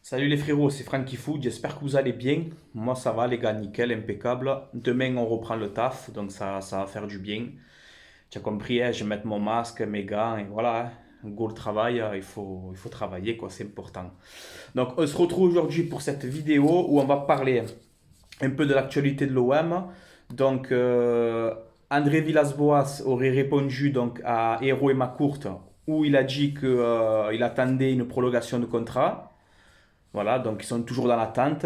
Salut les frérots, c'est Francky Food, j'espère que vous allez bien. Moi ça va les gars, nickel, impeccable. Demain on reprend le taf, donc ça va faire du bien. Tu as compris, hein, je vais mettre mon masque, mes gants, et voilà, hein. Go le travail, il faut travailler quoi, c'est important. Donc on se retrouve aujourd'hui pour cette vidéo où on va parler un peu de l'actualité de l'OM. Donc André Villas-Boas aurait répondu donc à Hero et Macourte où il a dit qu'il attendait une prolongation de contrat. Voilà, donc ils sont toujours dans l'attente.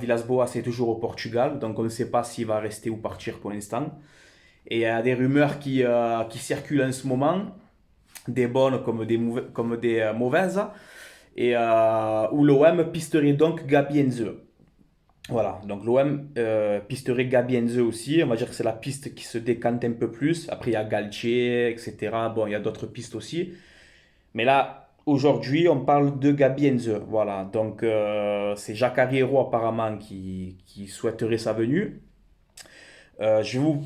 Villas-Boas est toujours au Portugal, donc on ne sait pas s'il va rester ou partir pour l'instant. Et il y a des rumeurs qui circulent en ce moment, des bonnes comme des mauvaises, et où l'OM pisterait donc Gabi Heinze. Voilà, donc l'OM pisterait Gabi Heinze aussi. On va dire que c'est la piste qui se décante un peu plus. Après, il y a Galtier, etc. Bon, il y a d'autres pistes aussi. Mais là, aujourd'hui, on parle de Gabi Heinze. Voilà, donc c'est Jacques Ariero apparemment qui souhaiterait sa venue. Je vais vous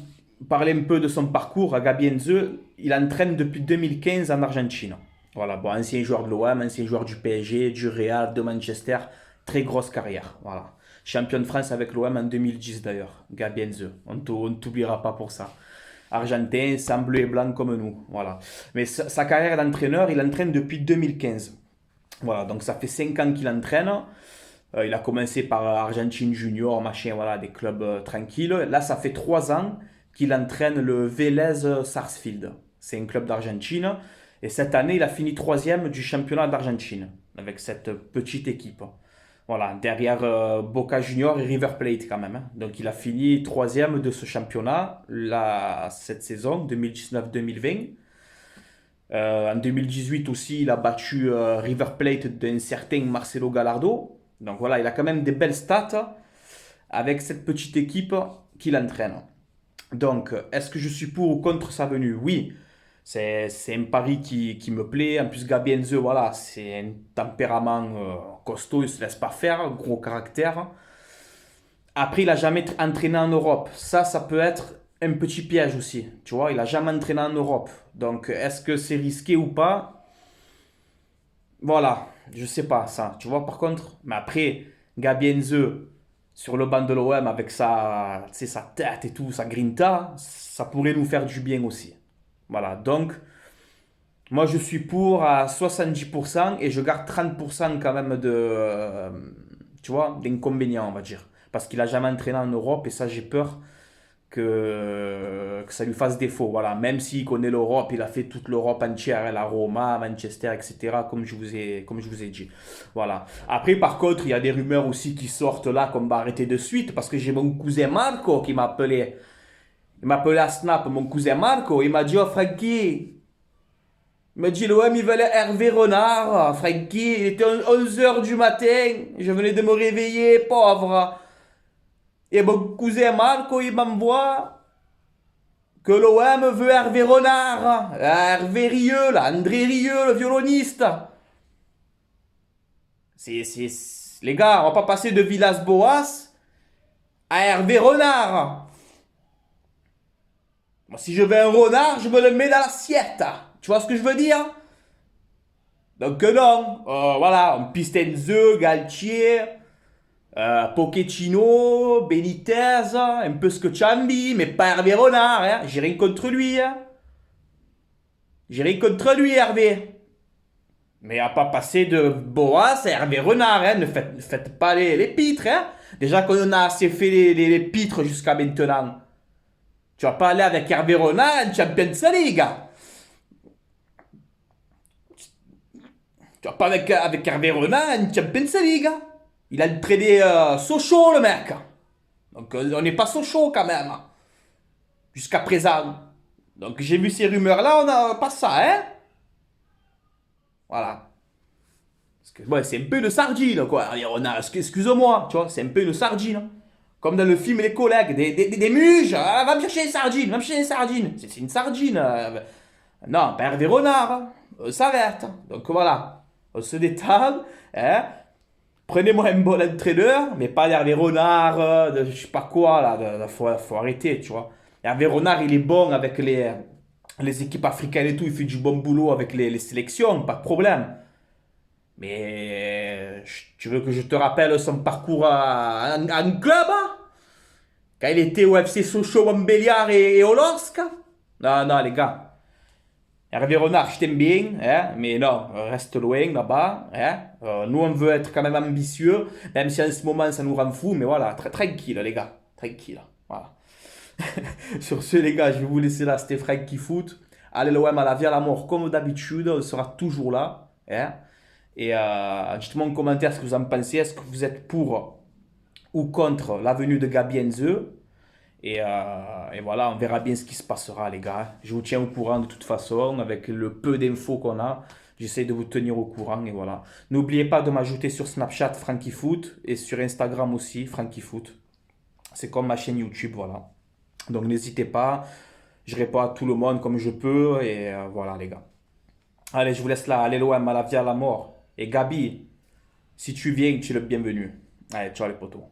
parler un peu de son parcours. À Gabi Heinze, il entraîne depuis 2015 en Argentine. Voilà, bon, ancien joueur de l'OM, ancien joueur du PSG, du Real, de Manchester. Très grosse carrière. Voilà. Champion de France avec l'OM en 2010 d'ailleurs. Gabi Heinze. On ne t'oubliera pas pour ça. Argentin, sans bleu et blanc comme nous. Voilà. Mais sa carrière d'entraîneur, il entraîne depuis 2015. Voilà, donc ça fait 5 ans qu'il entraîne. Il a commencé par Argentine Junior, machin, voilà, des clubs tranquilles. Là, ça fait 3 ans qu'il entraîne le Vélez Sarsfield. C'est un club d'Argentine. Et cette année, il a fini troisième du championnat d'Argentine avec cette petite équipe. Voilà, derrière Boca Junior et River Plate quand même, hein. Donc il a fini troisième de ce championnat là, cette saison 2019-2020. En 2018 aussi, il a battu River Plate d'un certain Marcelo Gallardo. Donc voilà, il a quand même des belles stats avec cette petite équipe qu'il entraîne. Donc, est-ce que je suis pour ou contre sa venue? Oui, c'est un pari qui me plaît. En plus, Gabi Heinze, voilà, c'est un tempérament costaud, il ne se laisse pas faire, gros caractère. Après, il n'a jamais entraîné en Europe. Ça peut être un petit piège aussi. Tu vois, il n'a jamais entraîné en Europe. Donc, est-ce que c'est risqué ou pas? Voilà, je sais pas ça. Tu vois, par contre, mais après, Gabi Heinze, sur le banc de l'OM avec sa, tu sais, sa tête et tout, sa grinta, ça pourrait nous faire du bien aussi. Voilà, donc, moi je suis pour à 70% et je garde 30% quand même de, tu vois, d'inconvénients, on va dire. Parce qu'il a jamais entraîné en Europe et ça, j'ai peur que ça lui fasse défaut. Voilà, même s'il connaît l'Europe, il a fait toute l'Europe entière, la Roma, Manchester, etc., comme je vous ai dit. Voilà. Après, par contre, il y a des rumeurs aussi qui sortent là, qu'on va arrêter de suite, parce que j'ai mon cousin Marco qui m'a appelé. Il m'a appelé à Snap, mon cousin Marco, il m'a dit, oh Frankie, il m'a dit, l'OM, il veut Hervé Renard. Frankie, il était 11 h du matin, je venais de me réveiller, pauvre. Et mon cousin Marco, il m'envoie que l'OM veut Hervé Renard, Hervé Rieu, là, André Rieu, le violoniste. Les gars, on va pas passer de Villas-Boas à Hervé Renard. Moi, si je veux un renard, je me le mets dans l'assiette. Tu vois ce que je veux dire? Donc non, voilà, on piste Enzo, Galtier, Pochettino, Benitez, un peu ce que Chambi, mais pas Hervé Renard, hein. J'ai rien contre lui, hein. J'ai rien contre lui, Hervé. Mais à pas passer de Boas à Hervé Renard, hein. Ne faites pas les pitres, hein. Déjà qu'on a assez fait les pitres jusqu'à maintenant. Tu vas pas aller avec Hervé Renard en Champions League. Tu vas pas avec Hervé Renard en Champions League. Il a entraîné Sochaux, le mec. Donc on n'est pas Sochaux quand même. Jusqu'à présent. Donc j'ai vu ces rumeurs-là, on n'a pas ça, hein. Voilà. Parce que, ouais, c'est un peu une sardine, quoi. Excuse-moi, tu vois, c'est un peu une sardine. Comme dans le film Les collègues, des muges. Ah, va me chercher une sardine, va me chercher une sardine. C'est une sardine. Non, pas Hervé Renard, hein. Ça va être. Donc voilà, on se détale. Hein. Prenez-moi un bon entraîneur, mais pas Hervé Renard, de je sais pas quoi, là. Faut arrêter, tu vois. Hervé Renard, il est bon avec les équipes africaines et tout. Il fait du bon boulot avec les sélections, pas de problème. Mais Tu veux que je te rappelle son parcours en club, hein? Quand il était au FC Sochaux, Montbéliard et au LOSC? Non, non, les gars. Hervé Renard, je t'aime bien, hein, mais non, reste loin là-bas. Hein. Nous, on veut être quand même ambitieux, même si en ce moment ça nous rend fou, mais voilà, tranquille, les gars, tranquille. Voilà. Sur ce, les gars, je vais vous laisser là, c'était Frank qui foot. Allez, l'OM à la vie à la mort, comme d'habitude, on sera toujours là. Hein. Et dites-moi en commentaire ce que vous en pensez. Est-ce que vous êtes pour ou contre la venue de Gabi Enze? Et voilà, on verra bien ce qui se passera, les gars. Je vous tiens au courant de toute façon, avec le peu d'infos qu'on a. J'essaie de vous tenir au courant, et voilà. N'oubliez pas de m'ajouter sur Snapchat FrankyFoot et sur Instagram aussi FrankyFoot. C'est comme ma chaîne YouTube, voilà. Donc n'hésitez pas. Je réponds à tout le monde comme je peux, et voilà, les gars. Allez, je vous laisse là. Allez, l'OM, à la vie, à la mort. Et Gabi, si tu viens, tu es le bienvenu. Allez, ciao les potos.